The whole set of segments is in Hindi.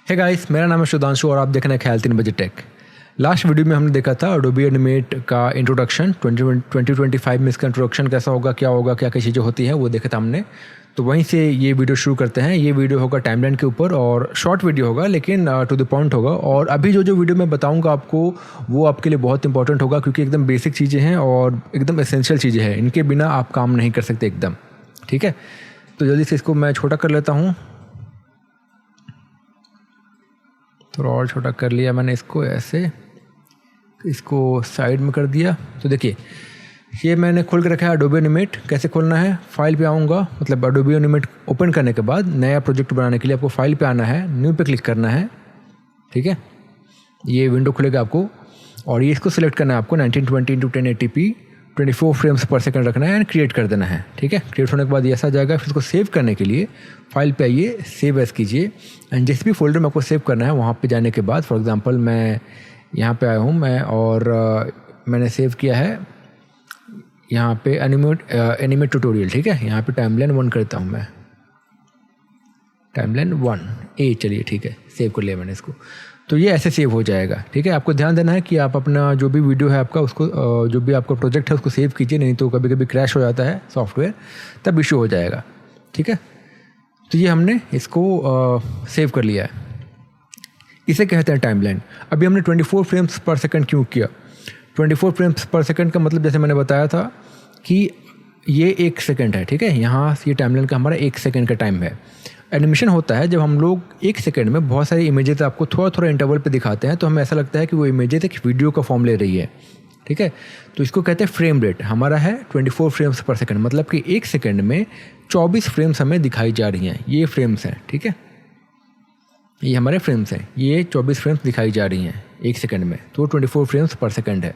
हे गाइस, मेरा नाम है सुधांशु और आप देख रहे हैं ख्याल 3 बजे टेक। लास्ट वीडियो में हमने देखा था अडोबी एनिमेट का इंट्रोडक्शन 2025 में इसका इंट्रोडक्शन कैसा होगा, क्या होगा, क्या क्या चीज़ें होती हैं, वो देखा था हमने। तो वहीं से ये वीडियो शुरू करते हैं। ये वीडियो होगा टाइमलाइन के ऊपर और शॉर्ट वीडियो होगा, लेकिन टू द पॉइंट होगा। और अभी जो वीडियो मैं बताऊंगा आपको, वो आपके लिए बहुत इंपॉर्टेंट होगा, क्योंकि एकदम बेसिक चीज़ें हैं और एकदम एसेंशियल चीज़ें हैं। इनके बिना आप काम नहीं कर सकते एकदम। ठीक है, तो जल्दी से इसको मैं छोटा कर लेता हूँ। थोड़ा और छोटा कर लिया मैंने इसको, ऐसे इसको साइड में कर दिया। तो देखिए, ये मैंने खोल के रखा है अडोबी एनिमेट। कैसे खोलना है, फाइल पे आऊँगा, मतलब अडोबी एनिमेट ओपन करने के बाद नया प्रोजेक्ट बनाने के लिए आपको फाइल पे आना है, न्यू पे क्लिक करना है। ठीक है, ये विंडो खुलेगा आपको और ये इसको सिलेक्ट करना है आपको 1920x1080p 24 फ्रेम्स पर सेकंड रखना है एंड क्रिएट कर देना है। ठीक है, क्रिएट होने के बाद ये ऐसा जाएगा। फिर इसको सेव करने के लिए फाइल पे आइए, सेव एज कीजिए एंड जिस भी फोल्डर में आपको सेव करना है वहाँ पे जाने के बाद, फॉर एग्जांपल मैं यहाँ पे आया हूँ मैं और मैंने सेव किया है यहाँ पे एनिमेट ट्यूटोरियल। ठीक है, यहाँ पे टाइमलाइन 1 करता हूँ मैं, टाइमलाइन 1A। चलिए ठीक है, सेव कर लिया मैंने इसको। तो ये ऐसे सेव हो जाएगा। ठीक है, आपको ध्यान देना है कि आप अपना जो भी वीडियो है आपका, उसको जो भी आपका प्रोजेक्ट है उसको सेव कीजिए, नहीं तो कभी कभी क्रैश हो जाता है सॉफ्टवेयर, तब इशू हो जाएगा। ठीक है, तो ये हमने इसको सेव कर लिया है। इसे कहते हैं टाइमलाइन। अभी हमने 24 फ्रेम्स पर सेकंड क्यों किया? 24 फ्रेम्स पर सेकंड का मतलब जैसे मैंने बताया था कि ये 1 सेकंड है। ठीक है, यहाँ ये टाइमलाइन का हमारा 1 सेकंड का टाइम है। एनिमेशन होता है जब हम लोग 1 सेकंड में बहुत सारी इमेजेस आपको थोड़ा थोड़ा इंटरवल पे दिखाते हैं, तो हमें ऐसा लगता है कि वो इमेजेस एक वीडियो का फॉर्म ले रही है। ठीक है, तो इसको कहते हैं फ्रेम रेट। हमारा है 24 फ्रेम्स पर सेकंड, मतलब कि 1 सेकंड में 24 फ्रेम्स हमें दिखाई जा रही हैं। ये फ्रेम्स हैं। ठीक है, ये हमारे फ्रेम्स हैं, ये 24 फ्रेम्स दिखाई जा रही हैं 1 सेकंड में, तो 24 फ्रेम्स पर सेकंड है।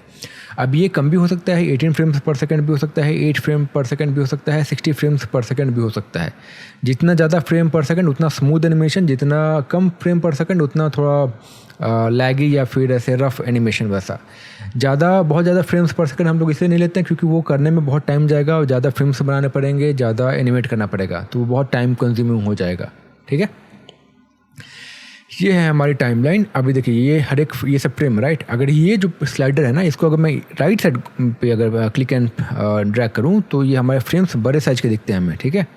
अब ये कम भी हो सकता है, 18 फ्रेम्स पर सेकंड भी हो सकता है, 8 फ्रेम पर सेकंड भी हो सकता है, 60 फ्रेम्स पर सेकंड भी हो सकता है। जितना ज़्यादा फ्रेम पर सेकंड उतना स्मूथ एनिमेशन, जितना कम फ्रेम पर सेकंड उतना थोड़ा लैगी या फिर ऐसे रफ एनिमेशन। वैसा बहुत ज़्यादा फ्रेम्स पर सेकंड हम लोग इसलिए नहीं लेते हैं क्योंकि वो करने में बहुत टाइम जाएगा और ज़्यादा फ्रेम्स बनाने पड़ेंगे, ज़्यादा एनिमेट करना पड़ेगा, तो वो बहुत टाइम कंज्यूमिंग हो जाएगा। ठीक है, ये है हमारी टाइमलाइन। अभी देखिए, ये हर एक ये सब फ्रेम राइट। अगर ये जो स्लाइडर है ना, इसको अगर मैं राइट साइड पे अगर क्लिक एंड ड्रैग करूँ तो ये हमारे फ्रेम्स बड़े साइज के दिखते हैं हमें। ठीक है,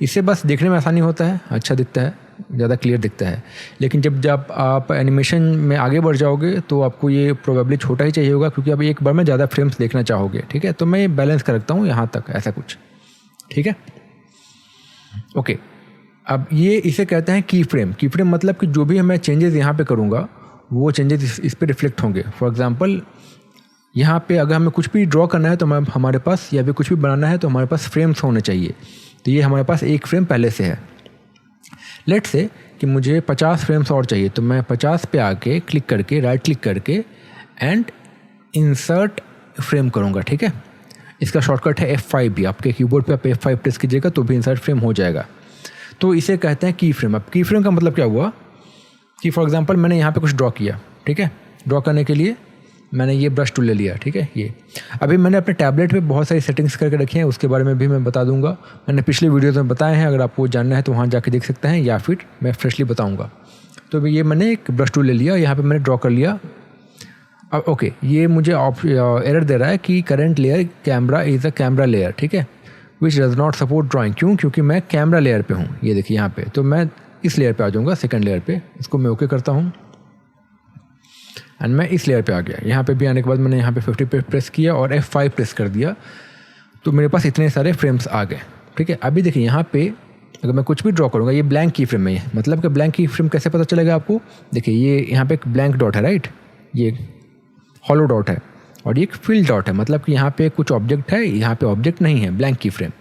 इससे बस देखने में आसानी होता है, अच्छा दिखता है, ज़्यादा क्लियर दिखता है। लेकिन जब आप एनिमेशन में आगे बढ़ जाओगे तो आपको ये प्रोबेबली छोटा ही चाहिए होगा, क्योंकि आप एक बार में ज़्यादा फ्रेम्स देखना चाहोगे। ठीक है, तो मैं ये बैलेंस कर रखता हूँ यहाँ तक, ऐसा कुछ। ठीक है, ओके। अब ये इसे कहते हैं की फ्रेम। की फ्रेम मतलब कि जो भी मैं चेंजेस यहाँ पे करूँगा वो चेंजेस इस पे रिफ्लेक्ट होंगे। फॉर एग्जांपल, यहाँ पे अगर हमें कुछ भी ड्रॉ करना है तो हमारे पास, या फिर कुछ भी बनाना है तो हमारे पास फ्रेम्स होने चाहिए। तो ये हमारे पास 1 फ्रेम पहले से है। लेट्स से कि मुझे 50 फ्रेम्स और चाहिए, तो मैं 50 पे आके क्लिक करके, राइट क्लिक करके एंड इंसर्ट फ्रेम करूँगा। ठीक है, इसका शॉर्टकट है F5 भी। आपके कीबोर्ड पे आप F5 प्रेस कीजिएगा तो भी इंसर्ट फ्रेम हो जाएगा। तो इसे कहते हैं की फ्रेम। अब की फ्रेम का मतलब क्या हुआ कि फॉर एग्जांपल मैंने यहाँ पे कुछ ड्रॉ किया। ठीक है, ड्रॉ करने के लिए मैंने ये ब्रश टूल ले लिया। ठीक है, ये अभी मैंने अपने टैबलेट पे बहुत सारी सेटिंग्स करके रखी हैं, उसके बारे में भी मैं बता दूंगा। मैंने पिछले वीडियोज़ में बताए हैं, अगर आपको जानना है तो वहाँ जाके देख सकते हैं, या फिर मैं फ्रेशली बताऊँगा। तो ये मैंने एक ब्रश टूल ले लिया, यहाँ पर मैंने ड्रॉ कर लिया। अब ओके, ये मुझे एरर दे रहा है कि current layer camera is a camera layer. ठीक है, विच डज़ नॉट सपोर्ट ड्राइंग। क्यों? क्योंकि मैं कैमरा लेयर पे हूँ। ये देखिए यहाँ पे, तो मैं इस लेयर पे आ जाऊँगा, सेकंड लेयर पे। इसको मैं ओके करता हूँ एंड मैं इस लेयर पे आ गया। यहाँ पे भी आने के बाद मैंने यहाँ पे 50 पे प्रेस किया और F5 प्रेस कर दिया, तो मेरे पास इतने सारे फ्रेम्स आ गए। ठीक है, अभी देखिए यहाँ पे अगर मैं कुछ भी ड्रॉ करूँगा, ये ब्लैंक की फ्रेम है। मतलब कि ब्लैंक की फ्रेम कैसे पता चलेगा आपको? देखिए, ये यहाँ पे एक ब्लैंक डॉट है राइट, ये हॉलो डॉट है और ये एक फिल डॉट है, मतलब कि यहाँ पे कुछ ऑब्जेक्ट है, यहाँ पे ऑब्जेक्ट नहीं है, ब्लैंक की फ्रेम।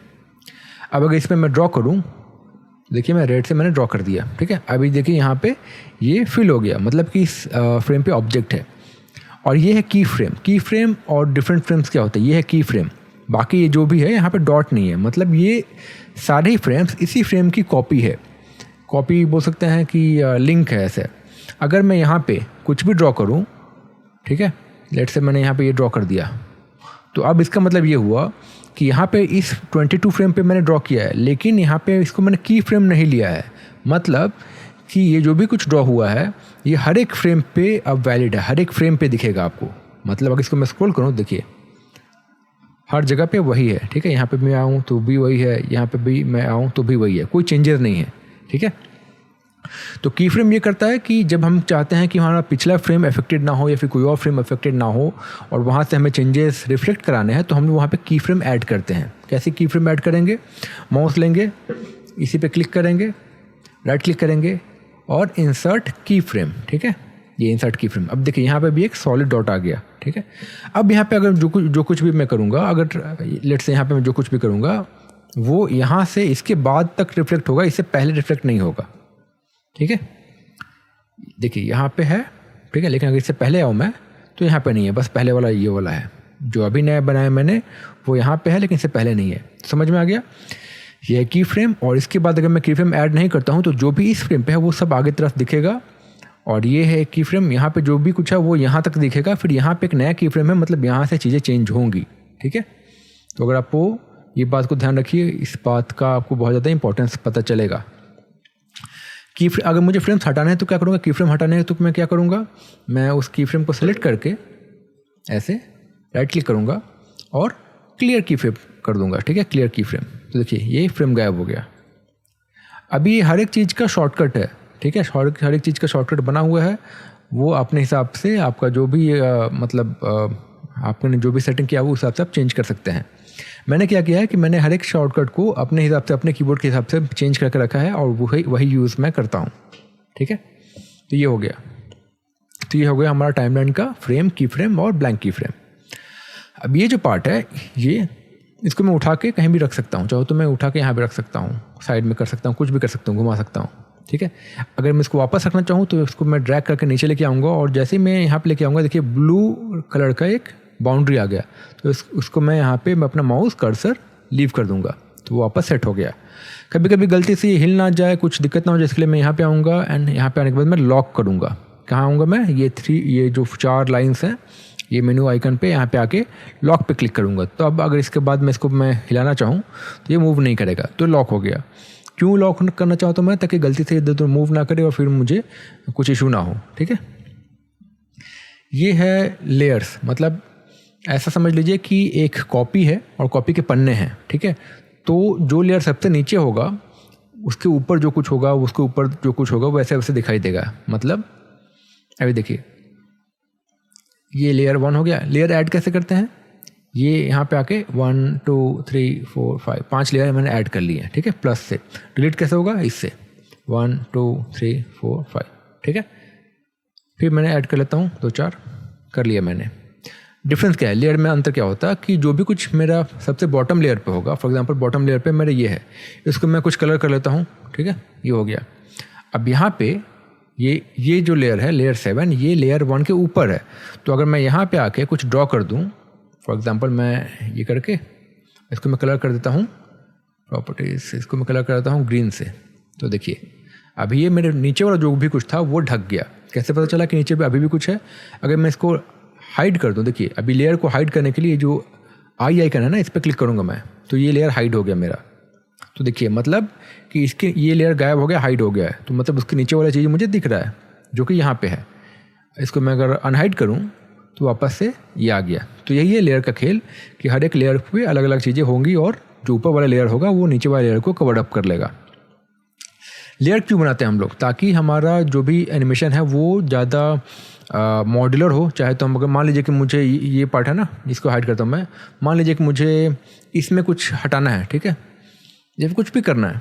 अब अगर इसमें मैं ड्रॉ करूँ, देखिए मैं रेड से मैंने ड्रॉ कर दिया। ठीक है, अभी देखिए यहाँ पे ये फिल हो गया, मतलब कि इस फ्रेम पे ऑब्जेक्ट है। और ये है की फ्रेम। की फ्रेम और डिफरेंट फ्रेम्स क्या होते हैं? ये है की फ्रेम। बाकी ये जो भी है यहाँ पे डॉट नहीं है, मतलब ये सारे ही फ्रेम्स इसी फ्रेम की कॉपी है। कॉपी बोल सकते हैं कि लिंक है ऐसे। अगर मैं यहाँ पे कुछ भी ड्रॉ करूँ, ठीक है, लेट से मैंने यहाँ पे ये ड्रॉ कर दिया, तो अब इसका मतलब ये हुआ कि यहाँ पे इस 22 फ्रेम पे मैंने ड्रॉ किया है, लेकिन यहाँ पे इसको मैंने की फ्रेम नहीं लिया है। मतलब कि ये जो भी कुछ ड्रॉ हुआ है ये हर एक फ्रेम पे अब वैलिड है, हर एक फ्रेम पे दिखेगा आपको। मतलब अगर इसको मैं स्क्रॉल करूँ, देखिए हर जगह पे वही है, ठीक है। यहाँ पे मैं आऊँ तो भी वही है, यहाँ पे भी मैं आऊँ तो भी वही है, कोई चेंजेस नहीं है, ठीक है। तो की फ्रेम ये करता है कि जब हम चाहते हैं कि हमारा पिछला फ्रेम अफेक्टेड ना हो या फिर कोई और फ्रेम अफेक्टेड ना हो और वहाँ से हमें चेंजेस रिफ्लेक्ट कराने हैं, तो हम वहाँ पे की फ्रेम ऐड करते हैं। कैसे की फ्रेम ऐड करेंगे? माउस लेंगे, इसी पे क्लिक करेंगे, राइट क्लिक करेंगे और इंसर्ट की फ्रेम, ठीक है। ये इंसर्ट की फ्रेम। अब देखिए यहाँ पे भी एक सॉलिड डॉट आ गया, ठीक है। अब यहाँ पे अगर जो कुछ भी मैं करूँगा, अगर लेट्स से यहाँ पे मैं जो कुछ भी करूँगा वो यहाँ से इसके बाद तक रिफ्लेक्ट होगा, इससे पहले रिफ्लेक्ट नहीं होगा, ठीक है। देखिए यहाँ पे है, ठीक है, लेकिन अगर इससे पहले आऊँ मैं तो यहाँ पे नहीं है, बस पहले वाला ये वाला है। जो अभी नया बनाया मैंने वो यहाँ पे है लेकिन इससे पहले नहीं है। समझ में आ गया? ये की फ्रेम, और इसके बाद अगर मैं की फ्रेम ऐड नहीं करता हूँ तो जो भी इस फ्रेम पे है वो सब आगे तरफ दिखेगा। और ये है की फ्रेम, यहाँ पे जो भी कुछ है वो यहाँ तक दिखेगा। फिर यहाँ पे एक नया की फ्रेम है, मतलब यहाँ से चीज़ें चेंज होंगी, ठीक है। तो अगर आपको ये बात को ध्यान रखिए, इस बात का आपको बहुत ज़्यादा इंपॉर्टेंस पता चलेगा। की फ्रेम, अगर मुझे फ्रेम्स हटाना है तो क्या करूँगा? की फ्रेम हटाने है तो मैं क्या करूँगा? मैं उस की फ्रेम को सेलेक्ट करके ऐसे राइट क्लिक करूँगा और क्लियर की फ्रेम कर दूँगा, ठीक है, क्लियर की फ्रेम। तो देखिए ये फ्रेम गायब हो गया। अभी हर एक चीज़ का शॉर्टकट है, ठीक है, हर एक चीज़ का शॉर्टकट बना हुआ है। वो अपने हिसाब से आपका जो भी आपने जो भी सेटिंग किया वो उस हिसाब से आप चेंज कर सकते हैं। मैंने क्या किया है कि मैंने हर एक शॉर्टकट को अपने हिसाब से, अपने कीबोर्ड के हिसाब से चेंज करके रखा है और वही यूज़ मैं करता हूँ, ठीक है। तो ये हो गया। तो ये हो गया हमारा टाइमलाइन का फ्रेम, की फ्रेम और ब्लैंक की फ्रेम। अब ये जो पार्ट है, ये इसको मैं उठा के कहीं भी रख सकता हूँ। चाहो तो मैं उठा के यहाँ भी रख सकता हूँ, साइड में कर सकता हूँ, कुछ भी कर सकता हूँ, घुमा सकता हूँ, ठीक है। अगर मैं इसको वापस रखना चाहूँ तो इसको मैं ड्रैग करके नीचे लेके आऊँगा और जैसे ही मैं यहाँ पे लेके आऊँगा, देखिए ब्लू कलर का एक बाउंड्री आ गया। तो उसको मैं यहाँ पे मैं अपना माउस कर्सर लीव कर दूँगा तो वो वापस सेट हो गया। कभी कभी गलती से ये हिल ना जाए, कुछ दिक्कत ना हो जाए, इसके लिए मैं यहाँ पे आऊँगा एंड यहाँ पे आने के बाद मैं लॉक करूँगा। कहाँ आऊँगा मैं? ये जो 4 लाइन्स हैं, ये मेनू आइकन पे यहाँ पे आके लॉक पे क्लिक करूँगा। तो अब अगर इसके बाद मैं इसको हिलाना चाहूँ तो ये मूव नहीं करेगा, तो लॉक हो गया। क्यों लॉक करना चाहता हूँ मैं? ताकि गलती से इधर उधर मूव ना करे और फिर मुझे कुछ इशू ना हो, ठीक है। ये है लेयर्स, मतलब ऐसा समझ लीजिए कि एक कॉपी है और कॉपी के पन्ने हैं, ठीक है। तो जो लेयर सबसे नीचे होगा उसके ऊपर जो कुछ होगा, उसके ऊपर जो कुछ होगा वैसे वैसे दिखाई देगा। मतलब अभी देखिए ये लेयर 1 हो गया। लेयर ऐड कैसे करते हैं? ये यहाँ पे आके 1 2 3 4 5 5 लेयर मैंने ऐड कर लिए हैं, ठीक है, प्लस से। डिलीट कैसे होगा? इससे 1 2 3 4 5, ठीक है। फिर मैंने ऐड कर लेता हूँ 2 4 कर लिया मैंने। डिफरेंस क्या है? लेयर में अंतर क्या होता है कि जो भी कुछ मेरा सबसे बॉटम लेयर पे होगा, फॉर एग्जांपल बॉटम लेयर पे मेरा ये है, इसको मैं कुछ कलर कर लेता हूँ, ठीक है, ये हो गया। अब यहाँ पे ये जो लेयर है, लेयर 7, ये लेयर 1 के ऊपर है। तो अगर मैं यहाँ पे आके कुछ ड्रॉ कर दूँ, फॉर एग्जांपल मैं ये करके इसको मैं कलर कर देता हूँ, प्रॉपर्टीज, इसको मैं कलर कर देता हूँ ग्रीन से। तो देखिए अभी ये मेरे नीचे वाला जो भी कुछ था वो ढक गया। कैसे पता चला कि नीचे भी अभी भी कुछ है? अगर मैं इसको हाइड कर दूँ, देखिए अभी लेयर को हाइड करने के लिए जो आई आइकन है ना, इस पर क्लिक करूँगा मैं तो ये लेयर हाइड हो गया मेरा। तो देखिए मतलब कि इसके ये लेयर गायब हो गया, हाइड हो गया है, तो मतलब उसके नीचे वाला चीज़ मुझे दिख रहा है जो कि यहाँ पे है। इसको मैं अगर अनहाइड करूँ तो वापस से ये आ गया। तो यही है लेयर का खेल कि हर एक लेयर पे अलग अलग चीज़ें होंगी और जो ऊपर वाला लेयर होगा वो नीचे वाले लेयर को कवर अप कर लेगा। लेयर क्यों बनाते हैं हम लोग? ताकि हमारा जो भी एनिमेशन है वो ज़्यादा मॉड्यूलर हो। चाहे तो हम अगर मान लीजिए कि मुझे ये पार्ट है ना, इसको हाइड करता हूँ मैं, मान लीजिए कि मुझे इसमें कुछ हटाना है, ठीक है, जब कुछ भी करना है,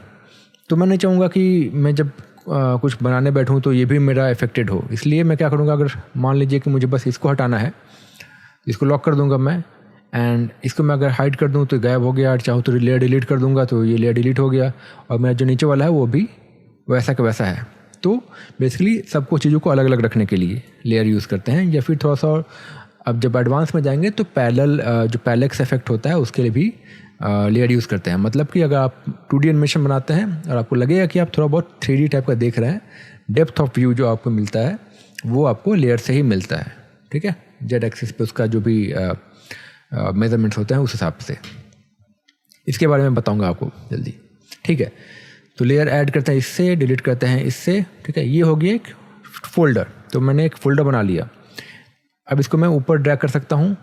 तो मैं नहीं चाहूँगा कि मैं जब कुछ बनाने बैठूँ तो ये भी मेरा इफेक्टेड हो। इसलिए मैं क्या करूँगा, अगर मान लीजिए कि मुझे बस इसको हटाना है, इसको लॉक कर दूँगा मैं, एंड इसको मैं अगर हाइड कर दूँ तो गायब हो गया। चाहूँ तो लेयर डिलीट कर दूँगा तो ये लेयर डिलीट हो गया और मेरा जो नीचे वाला है वो भी वैसा का वैसा है। तो बेसिकली सबको चीज़ों को अलग अलग रखने के लिए लेयर यूज़ करते हैं। या फिर थोड़ा सा और अब जब एडवांस में जाएंगे तो पैरेलल जो पैरेलक्स इफेक्ट होता है उसके लिए भी लेयर यूज़ करते हैं। मतलब कि अगर आप 2D एनिमेशन बनाते हैं और आपको लगेगा कि आप थोड़ा बहुत 3D टाइप का देख रहे हैं, डेप्थ ऑफ व्यू जो आपको मिलता है वो आपको लेयर से ही मिलता है, ठीक है, जेड एक्सिस पे उसका जो भी मेजरमेंट्स होते हैं उस हिसाब से। इसके बारे में बताऊंगा आपको जल्दी, ठीक है। तो लेयर ऐड करते हैं इससे, डिलीट करते हैं इससे, ठीक है। ये हो गया एक फोल्डर, तो मैंने एक फ़ोल्डर बना लिया। अब इसको मैं ऊपर ड्रैग कर सकता हूँ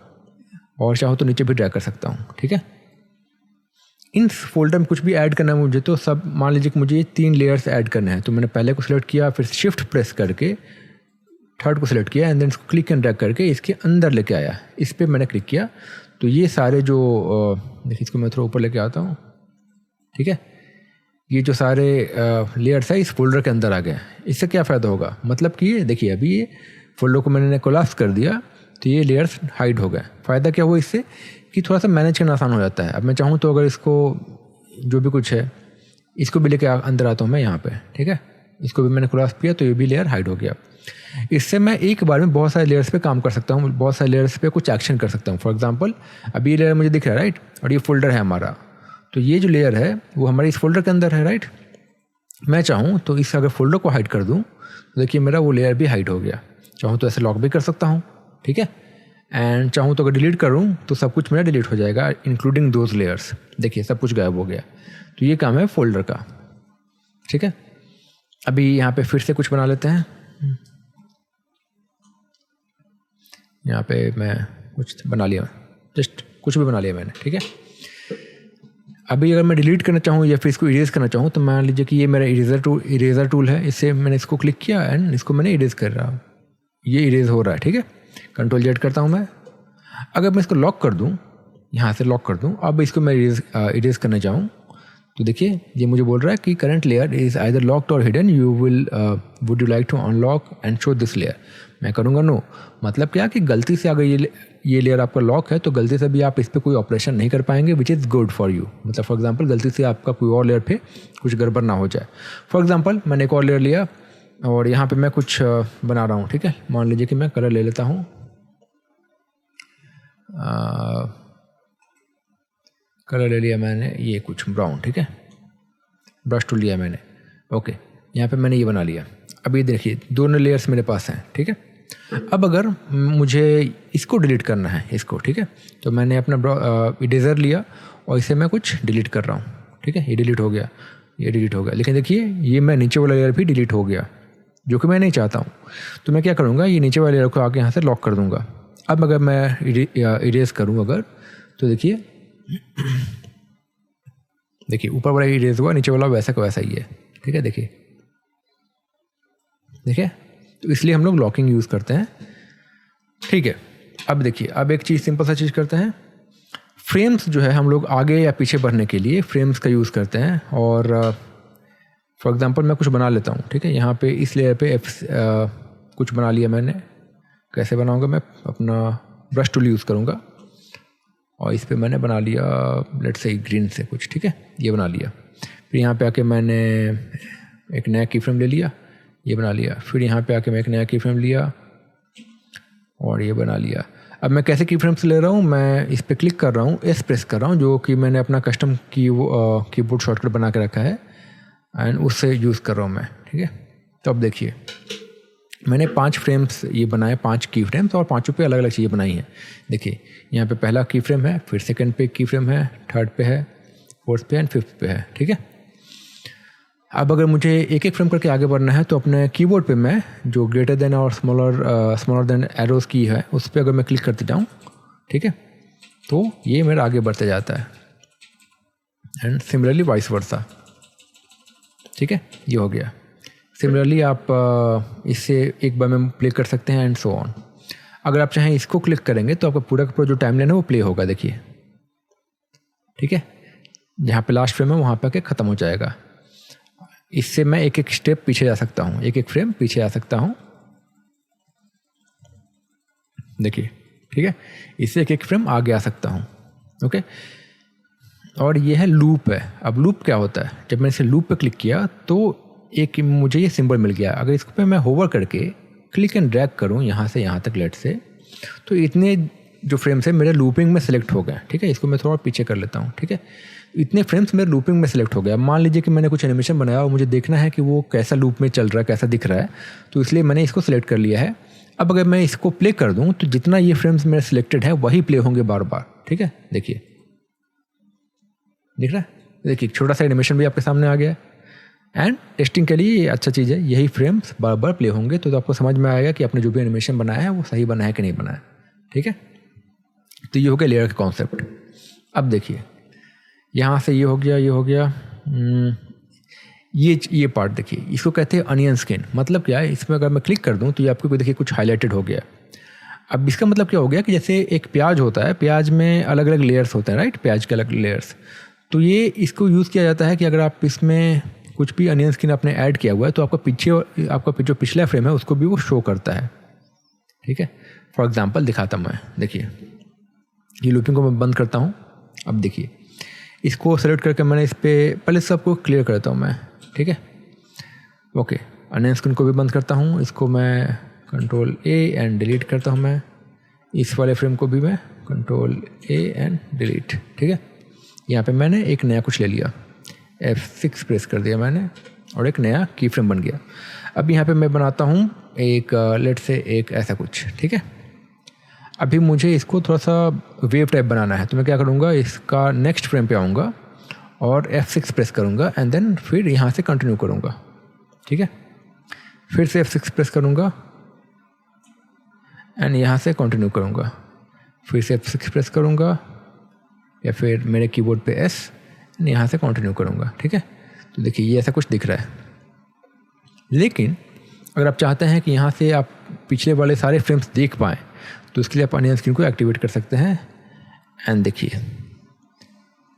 और चाहूँ तो नीचे भी ड्रैग कर सकता हूँ, ठीक है। इन फोल्डर में कुछ भी ऐड करना है मुझे, तो सब मान लीजिए कि मुझे ये 3 लेयर्स ऐड करने हैं, तो मैंने पहले को सिलेक्ट किया, फिर शिफ्ट प्रेस करके थर्ड को सिलेक्ट किया एंड देन इसको क्लिक एंड ड्रैग करके इसके अंदर लेके आया। इस पर मैंने क्लिक किया तो ये सारे जो देखिए, इसको मैं थोड़ा ऊपर लेके आता हूँ, ठीक है। ये जो सारे लेयर्स है इस फोल्डर के अंदर आ गए। इससे क्या फ़ायदा होगा, मतलब कि ये देखिए अभी ये फोल्डर को मैंने कोलैप्स कर दिया तो ये लेयर्स हाइड हो गए। फ़ायदा क्या हुआ इससे कि थोड़ा सा मैनेज करना आसान हो जाता है। अब मैं चाहूँ तो अगर इसको जो भी कुछ है इसको भी लेके अंदर आता हूँ मैं यहाँ पे, ठीक है। इसको भी मैंने कोलैप्स किया तो ये भी लेयर हाइड हो गया। इससे मैं एक बार में बहुत सारे लेयर्स पे काम कर सकता हूँ, बहुत सारे लेयर्स पे कुछ एक्शन कर सकता हूँ। फॉर एग्जांपल अभी ये लेयर मुझे दिख रहा है, राइट, और ये फोल्डर है हमारा, तो ये जो लेयर है वो हमारे इस फोल्डर के अंदर है, राइट। मैं चाहूँ तो इस अगर फोल्डर को हाइड कर दूँ तो देखिए मेरा वो लेयर भी हाइड हो गया। चाहूँ तो ऐसे लॉक भी कर सकता हूँ, ठीक है। एंड चाहूँ तो अगर डिलीट करूँ तो सब कुछ मेरा डिलीट हो जाएगा, इंक्लूडिंग दोज लेयर्स। देखिए सब कुछ गायब हो गया। तो ये काम है फोल्डर का, ठीक है। अभी यहाँ पे फिर से कुछ बना लेते हैं। यहाँ पे मैं कुछ बना लिया, जस्ट कुछ भी बना लिया मैंने, ठीक है। अभी अगर मैं डिलीट करना चाहूँ या फिर इसको इरेज करना चाहूँ तो मान लीजिए कि ये मेरा इरेजर टूल है, इससे मैंने इसको क्लिक किया एंड इसको मैंने इरेज कर रहा हूँ, ये इरेज हो रहा है, ठीक है। कंट्रोल जेड करता हूँ मैं। अगर मैं इसको लॉक कर दूँ, यहाँ से लॉक कर दूँ, अब इसको मैं इरेज करने जाऊँ तो देखिए ये मुझे बोल रहा है कि current layer is either locked or hidden, you will would you like to unlock and show this layer. मैं करूँगा नो, मतलब क्या कि गलती से अगर ये लेयर आपका लॉक है तो गलती से भी आप इस पर कोई ऑपरेशन नहीं कर पाएंगे, which is good for you. मतलब फॉर एग्जांपल गलती से आपका कोई और लेयर पे कुछ गड़बड़ ना हो जाए। फॉर एग्जांपल मैंने एक और लेयर लिया और यहाँ पे मैं कुछ बना रहा हूँ, ठीक है। मान लीजिए कि मैं कलर ले लेता हूँ, कलर ले लिया मैंने ये कुछ ब्राउन, ठीक है। ब्रश टूल लिया मैंने, ओके। यहाँ पे मैंने ये बना लिया। अब ये देखिए दोनों लेयर्स मेरे पास हैं, ठीक है। अब अगर मुझे इसको डिलीट करना है, इसको, ठीक है, तो मैंने अपना इरेजर लिया और इसे मैं कुछ डिलीट कर रहा हूँ, ठीक है। ये डिलीट हो गया, ये डिलीट हो गया, लेकिन देखिए ये मैं नीचे वाला लेयर भी डिलीट हो गया, जो कि मैं नहीं चाहता हूँ। तो मैं क्या करूँगा, ये नीचे वाले लेयर को आके यहाँ से लॉक कर दूँगा। अब अगर मैं इरेज करूँ अगर, तो देखिए देखिए ऊपर वाला इरेज हुआ, नीचे वाला वैसा का वैसा ही है, ठीक है। देखिए देखिए, तो इसलिए हम लोग लॉकिंग यूज़ करते हैं, ठीक है। अब देखिए, अब एक चीज़ सिंपल सा चीज़ करते हैं। फ्रेम्स जो है हम लोग आगे या पीछे बढ़ने के लिए फ्रेम्स का यूज़ करते हैं। और फॉर एग्जांपल मैं कुछ बना लेता हूँ, ठीक है। यहाँ पे इस लेयर पे कुछ बना लिया मैंने। कैसे बनाऊँगा, मैं अपना ब्रश टूल यूज़ करूँगा और इस पर मैंने बना लिया लेट्स से ग्रीन से कुछ, ठीक है, ये बना लिया। फिर यहाँ पे आके मैंने एक नया की फ्रेम ले लिया, ये बना लिया। फिर यहाँ पे आके मैं एक नया की फ्रेम लिया और ये बना लिया। अब मैं कैसे की फ्रेम्स ले रहा हूँ, मैं इस पर क्लिक कर रहा हूँ, एस प्रेस कर रहा हूँ, जो कि मैंने अपना कस्टम कीबोर्ड शॉर्टकट बना के रखा है एंड उससे यूज़ कर रहा हूँ मैं, ठीक है। तो अब देखिए मैंने 5 फ्रेम्स ये बनाए, 5 की फ्रेम्स, और 5 पे अलग अलग चीज़ें बनाई हैं। देखिए यहाँ पे पहला की फ्रेम है, फिर सेकंड पे की फ्रेम है, थर्ड पे है, फोर्थ पे एंड फिफ्थ पे है, ठीक है। अब अगर मुझे एक एक फ्रेम करके आगे बढ़ना है तो अपने कीबोर्ड पे मैं जो ग्रेटर देन और स्मॉलर देन एरोज की है उस पर अगर मैं क्लिक करते जाऊँ, ठीक है, तो ये मेरा आगे बढ़ते जाता है। एंड सिमिलरली वाइस वर्सा, ठीक है, ये हो गया। सिमिलरली आप इससे एक बार में प्ले कर सकते हैं एंड सो ऑन। अगर आप चाहें इसको क्लिक करेंगे तो आपका पूरा का पूरा जो टाइमलाइन है वो प्ले होगा, देखिए, ठीक है। जहाँ पे लास्ट फ्रेम है वहाँ पे आके ख़त्म हो जाएगा। इससे मैं एक एक स्टेप पीछे जा सकता हूँ, एक एक फ्रेम पीछे आ सकता हूँ, देखिए, ठीक है। इससे एक एक फ्रेम आगे आ सकता हूँ, ओके। और ये है लूप है। अब लूप क्या होता है, जब मैंने इसे लूप पे क्लिक किया तो एक मुझे ये सिंबल मिल गया। अगर इस पे मैं होवर करके क्लिक एंड ड्रैग करूँ यहाँ से यहाँ तक लेट से, तो इतने जो फ्रेम्स है मेरे लूपिंग में सेलेक्ट हो गए, ठीक है। इसको मैं थोड़ा पीछे कर लेता हूँ, ठीक है। इतने फ्रेम्स मेरे लूपिंग में सेलेक्ट हो गया। मान लीजिए कि मैंने कुछ एनिमेशन बनाया और मुझे देखना है कि वो कैसा लूप में चल रहा है, कैसा दिख रहा है, तो इसलिए मैंने इसको सिलेक्ट कर लिया है। अब अगर मैं इसको प्ले कर दूँ तो जितना ये फ्रेम्स मेरे सिलेक्टेड है वही प्ले होंगे बार बार, ठीक है। देखिए, दिख रहा है, देखिए छोटा सा एनिमेशन भी आपके सामने आ गया है। एंड टेस्टिंग के लिए ये अच्छा चीज़ है, यही फ्रेम्स बार बार प्ले होंगे तो आपको समझ में आएगा कि आपने जो भी एनिमेशन बनाया है वो सही बना है कि नहीं बना है, ठीक है। तो ये हो गया लेयर का कॉन्सेप्ट। अब देखिए यहाँ से ये हो गया, ये हो गया, ये पार्ट देखिए, इसको कहते हैं अनियन स्किन। मतलब क्या है, इसमें अगर मैं क्लिक कर दूँ तो ये आपको देखिए कुछ हाईलाइटेड हो गया। अब इसका मतलब क्या हो गया कि जैसे एक प्याज होता है, प्याज में अलग अलग लेयर्स होते हैं, राइट, प्याज के अलग लेयर्स। तो ये इसको यूज़ किया जाता है कि अगर आप इसमें कुछ भी अनियन स्किन आपने ऐड किया हुआ है तो आपका जो पिछला फ्रेम है उसको भी वो शो करता है, ठीक है। फॉर एग्जांपल दिखाता हूँ मैं, देखिए ये लूपिंग को मैं बंद करता हूँ। अब देखिए इसको सेलेक्ट करके मैंने इस पर पहले सबको क्लियर करता हूँ मैं, ठीक है। ओके, अनियन स्किन को भी बंद करता हूँ, इसको मैं कंट्रोल ए एंड डिलीट करता हूँ मैं, इस वाले फ्रेम को भी मैं कंट्रोल ए एंड डिलीट, ठीक है। यहाँ पे मैंने एक नया कुछ ले लिया, F6 प्रेस कर दिया मैंने और एक नया की फ्रेम बन गया। अब यहाँ पे मैं बनाता हूँ एक लेट से एक ऐसा कुछ, ठीक है। अभी मुझे इसको थोड़ा सा वेव टाइप बनाना है तो मैं क्या करूँगा, इसका नेक्स्ट फ्रेम पे आऊँगा और F6 प्रेस करूँगा एंड देन फिर यहाँ से कंटिन्यू करूँगा, ठीक है। फिर से F6 प्रेस करूँगा एंड यहाँ से कंटिन्यू करूँगा, फिर से F6 प्रेस करूँगा या फिर मेरे कीबोर्ड पे S एंड यहाँ से कंटिन्यू करूँगा, ठीक है। तो देखिए ये ऐसा कुछ दिख रहा है। लेकिन अगर आप चाहते हैं कि यहाँ से आप पिछले वाले सारे फ्रेम्स देख पाएँ तो इसके लिए आप अनियन स्क्रीन को एक्टिवेट कर सकते हैं। एंड देखिए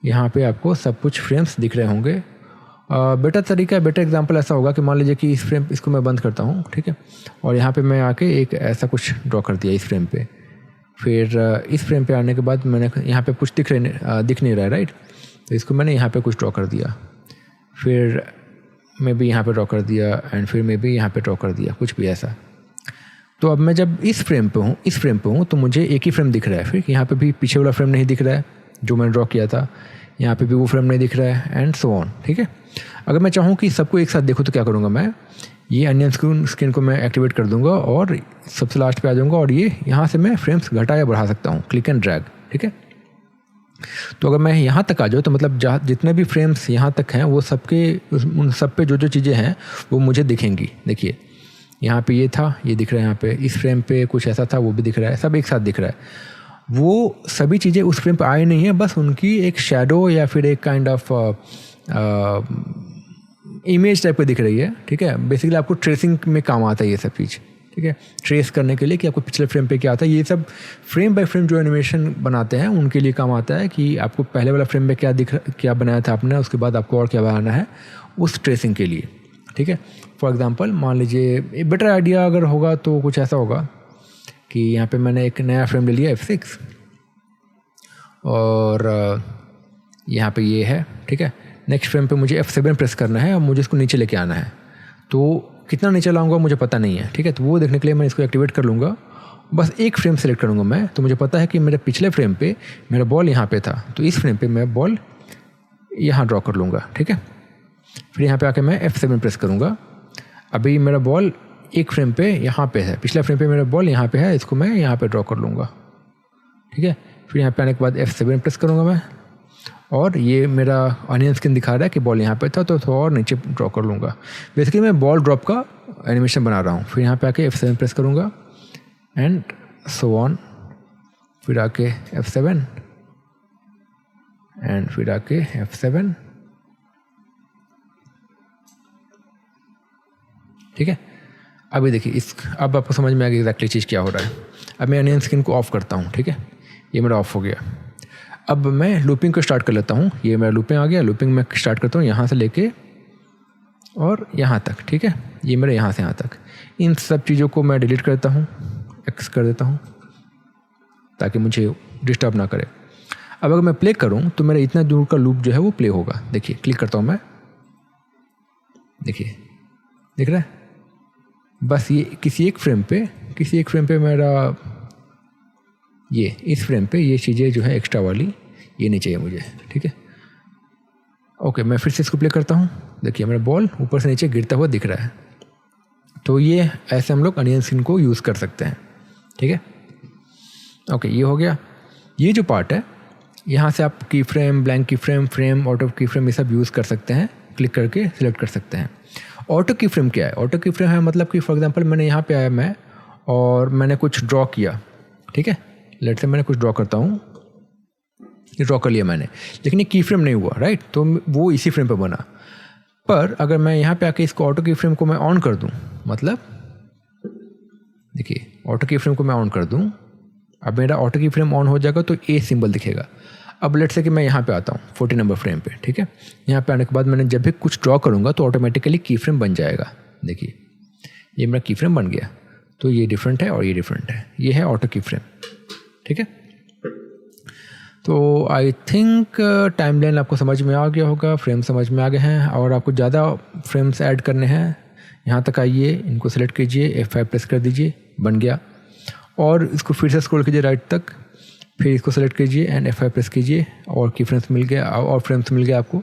यहाँ पे आपको सब कुछ फ्रेम्स दिख रहे होंगे। बेटर तरीका, बेटर एग्जांपल ऐसा होगा कि मान लीजिए कि इस फ्रेम इसको मैं बंद करता हूँ, ठीक है, और यहाँ पे मैं आके एक ऐसा कुछ ड्रॉ कर दिया इस फ्रेम पे। फिर इस फ्रेम पे आने के बाद मैंने यहाँ पे कुछ दिख नहीं रहा है, राइट, तो इसको मैंने यहाँ पे कुछ ड्रॉ कर दिया, फिर मैं भी यहाँ पे ड्रॉ कर दिया एंड फिर मैं भी यहाँ पे ड्रॉ कर दिया, कुछ भी ऐसा। तो अब मैं जब इस फ्रेम पे हूँ तो मुझे एक ही फ्रेम दिख रहा है, फिर यहाँ पे भी पीछे वाला फ्रेम नहीं दिख रहा है जो मैंने ड्रॉ किया था, यहाँ पे भी वो फ्रेम नहीं दिख रहा है एंड सो ऑन, ठीक है। अगर मैं चाहूँ कि सबको एक साथ देखूँ तो क्या करूँगा, मैं ये अनियन स्किन को मैं एक्टिवेट कर दूँगा और सबसे लास्ट पे आ जाऊँगा और ये यहाँ से मैं फ्रेम्स घटा या बढ़ा सकता हूँ, क्लिक एंड ड्रैग, ठीक है। तो अगर मैं यहाँ तक आ जाऊँ तो मतलब जितने भी फ्रेम्स यहाँ तक हैं वो उन सब पे जो चीज़ें हैं वो मुझे दिखेंगी। देखिए यहाँ पे ये था, ये दिख रहा है, यहाँ पे इस फ्रेम पे कुछ ऐसा था वो भी दिख रहा है, सब एक साथ दिख रहा है। वो सभी चीज़ें उस फ्रेम पे आई नहीं है, बस उनकी एक शैडो या फिर एक काइंड ऑफ इमेज टाइप का दिख रही है, ठीक है। बेसिकली आपको ट्रेसिंग में काम आता है ये सब चीज़, ठीक है, ट्रेस करने के लिए कि आपको पिछले फ्रेम पे क्या आता है। ये सब फ्रेम बाय फ्रेम जो एनिमेशन बनाते हैं उनके लिए काम आता है कि आपको पहले वाला फ्रेम में क्या बनाया था आपने, उसके बाद आपको और क्या बनाना है उस ट्रेसिंग के लिए, ठीक है। फॉर एग्जांपल मान लीजिए एक बेटर आइडिया अगर होगा तो कुछ ऐसा होगा कि यहाँ पे मैंने एक नया फ्रेम ले लिया F6 और यहाँ पे ये है, ठीक है। नेक्स्ट फ्रेम पे मुझे F7 प्रेस करना है और मुझे इसको नीचे लेके आना है, तो कितना नीचे लाऊंगा मुझे पता नहीं है, ठीक है। तो वो देखने के लिए मैं इसको एक्टिवेट कर लूँगा, बस एक फ्रेम सेलेक्ट करूँगा मैं, तो मुझे पता है कि मेरे पिछले फ्रेम पे मेरा बॉल यहाँ पे था, तो इस फ्रेम पे मैं बॉल यहाँ ड्रॉ कर लूँगा, ठीक है। फिर यहाँ पे आके मैं F7 प्रेस करूँगा, अभी मेरा बॉल एक फ्रेम पे यहाँ पे है, पिछले फ्रेम पे मेरा बॉल यहाँ पे है, इसको मैं यहाँ पे ड्रॉ कर लूँगा, ठीक है। फिर यहाँ पे आने के बाद F7 प्रेस करूँगा मैं और ये मेरा अनियन स्किन दिखा रहा है कि बॉल यहाँ पे था, तो थोड़ा और नीचे ड्रॉ कर लूँगा। बेसिकली मैं बॉल ड्रॉप का एनिमेशन बना रहा हूँ। फिर यहाँ पे आके F7 प्रेस करूँगा एंड सो ऑन, फिर आके F7 एंड फिर आके F7, ठीक है। अभी देखिए अब आपको समझ में आ गया एग्जैक्टली चीज़ क्या हो रहा है। अब मैं अनियन स्किन को ऑफ करता हूँ, ठीक है, ये मेरा ऑफ हो गया। अब मैं लूपिंग को स्टार्ट कर लेता हूँ, ये मेरा लूपिंग आ गया, लूपिंग मैं स्टार्ट करता हूँ यहाँ से लेके और यहाँ तक, ठीक है, ये मेरा यहाँ से यहाँ तक। इन सब चीज़ों को मैं डिलीट करता हूँ, एक्स कर देता हूँ ताकि मुझे डिस्टर्ब ना करे। अब अगर मैं प्ले करूँ तो मेरा इतना दूर का लूप जो है वो प्ले होगा। देखिए क्लिक करता हूँ मैं, देखिए दिख रहा है, बस ये किसी एक फ्रेम पे मेरा ये इस फ्रेम पे ये चीज़ें जो है एक्स्ट्रा वाली ये नहीं चाहिए मुझे, ठीक है। ओके, मैं फिर से इसको प्ले करता हूँ, देखिए मेरा बॉल ऊपर से नीचे गिरता हुआ दिख रहा है। तो ये ऐसे हम लोग अनियन स्किन को यूज़ कर सकते हैं, ठीक है। ओके, ये हो गया। ये जो पार्ट है यहाँ से आप की फ्रेम, ब्लैंक की फ्रेम, फ्रेम आउट ऑफ की फ्रेम ये सब यूज़ कर सकते हैं क्लिक करके सिलेक्ट कर सकते हैं। ऑटो की फ्रेम क्या है? ऑटो की फ्रेम है मतलब कि फॉर एग्जांपल मैंने यहाँ पे आया मैं और मैंने कुछ ड्रॉ किया, ठीक है, लेट्स से मैंने कुछ ड्रॉ करता हूँ, ये ड्रॉ कर लिया मैंने, लेकिन ये की फ्रेम नहीं हुआ, राइट, तो वो इसी फ्रेम पे बना। पर अगर मैं यहाँ पे आके इसको ऑटो की फ्रेम को मैं ऑन कर दूँ, मतलब देखिए ऑटो की फ्रेम को मैं ऑन कर दूँ, अब मेरा ऑटो की फ्रेम ऑन हो जाएगा तो ए सिंबल दिखेगा। अब लेट्स से कि मैं यहाँ पे आता हूँ 40 नंबर फ्रेम पे, ठीक है, यहाँ पे आने के बाद मैंने जब भी कुछ ड्रॉ करूँगा तो ऑटोमेटिकली की फ्रेम बन जाएगा। देखिए ये मेरा की फ्रेम बन गया, तो ये डिफरेंट है और ये डिफरेंट है, ये है ऑटो की फ्रेम, ठीक है। तो आई थिंक टाइमलाइन आपको समझ में आ गया होगा, फ्रेम समझ में आ गए हैं, और आपको ज़्यादा फ्रेम्स ऐड करने हैं, यहाँ तक आइए, इनको सेलेक्ट कीजिए, F5 प्रेस कर दीजिए, बन गया। और इसको फिर से स्क्रॉल कीजिए राइट तक, फिर इसको सेलेक्ट कीजिए एंड F5 प्रेस कीजिए और की फ्रेम्स मिल गया और फ्रेम्स मिल गया आपको,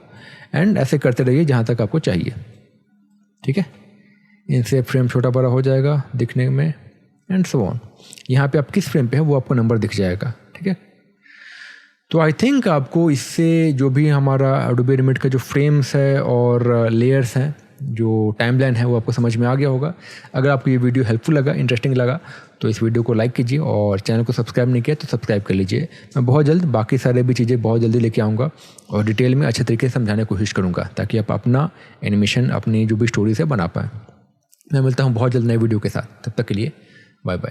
एंड ऐसे करते रहिए जहाँ तक आपको चाहिए, ठीक है। इनसे फ्रेम छोटा बड़ा हो जाएगा दिखने में एंड सो ऑन। यहाँ पे आप किस फ्रेम पे है वो आपको नंबर दिख जाएगा, ठीक है। तो आई थिंक आपको इससे जो भी हमारा एडोबी एनिमेट का जो फ्रेम्स है और लेयर्स हैं, जो टाइमलाइन है, वो आपको समझ में आ गया होगा। अगर आपको ये वीडियो हेल्पफुल लगा, इंटरेस्टिंग लगा, तो इस वीडियो को लाइक कीजिए और चैनल को सब्सक्राइब नहीं किया तो सब्सक्राइब कर लीजिए। मैं बहुत जल्द बाकी सारे भी चीज़ें बहुत जल्दी लेके आऊँगा और डिटेल में अच्छे तरीके से समझाने की कोशिश करूँगा, ताकि आप अपना एनिमेशन, अपनी जो भी स्टोरीज है बना पाएँ। मैं मिलता हूँ बहुत जल्द नए वीडियो के साथ, तब तक के लिए बाय बाय।